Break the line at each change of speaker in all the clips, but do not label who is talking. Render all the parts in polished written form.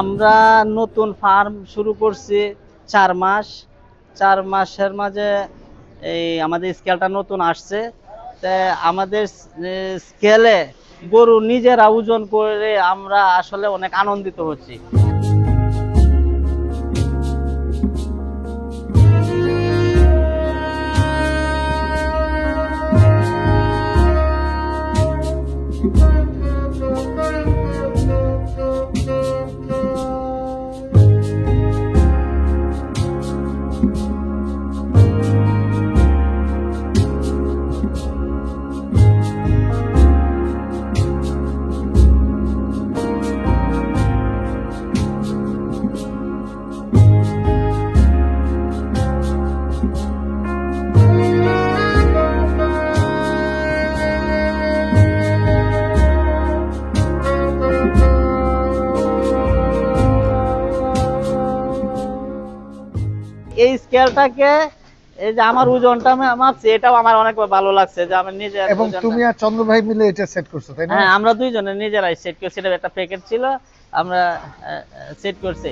আমরা নতুন ফার্ম শুরু করছি 4 মাস। 4 মাসের মাঝে এই আমাদের স্কেলটা নতুন আসছে। আমাদের স্কেলে গরু নিজেরা ওজন করে আমরা আসলে অনেক আনন্দিত হচ্ছি। এই স্কেলটাকে এই যে আমার ওজনটা মাপছি, এটাও আমার অনেক ভালো লাগছে যে আমি নিজে।
এবং তুমি আর চন্দ্র ভাই মিলে এটা সেট করছো, তাই না?
হ্যাঁ, আমরা দুইজনে নিজেরাই সেট করছি। এটা একটা প্যাকেট ছিল, আমরা সেট করছি।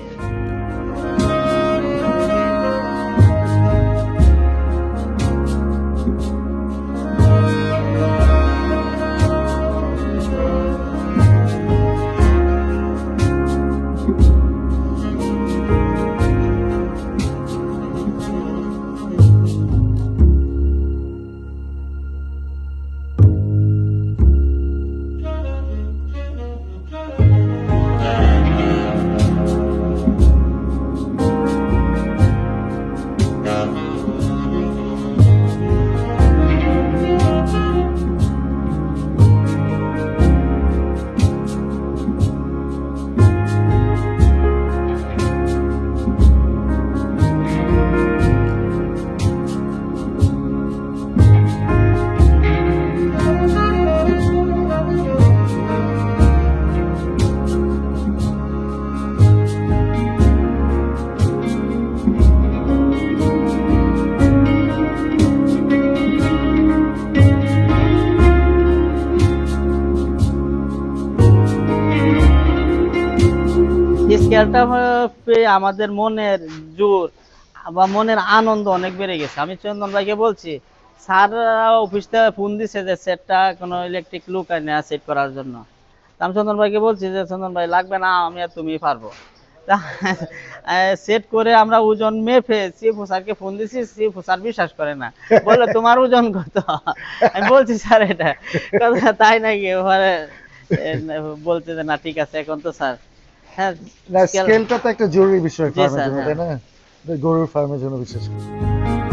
স্কেলটা পেয়ে আমাদের মনের জোর বা মনের আনন্দ অনেক বেড়ে গেছে। আমি চন্দন ভাইকে বলছি, স্যার অফিস থেকে ফোন দিছে যে সেটটা কোনো ইলেকট্রিক লোক আনে সেট করার জন্য। আমি চন্দন ভাইকে বলছি যে চন্দন ভাই লাগবে না, আমি আর তুমি পারবো। সেট করে আমরা ওজন মেপে সিএফও স্যারকে ফোন দিছি, সিএফও স্যার বিশ্বাস করে না, বললো তোমার ওজন কত? আমি বলছি স্যার এটা তাই নাকি? বলছে যে না ঠিক আছে এখন তো স্যার। হ্যাঁ,
স্কেলটা তো একটা জরুরি বিষয় ফার্মের জন্য, তাই না? গরুর ফার্মের জন্য বিশেষ করে।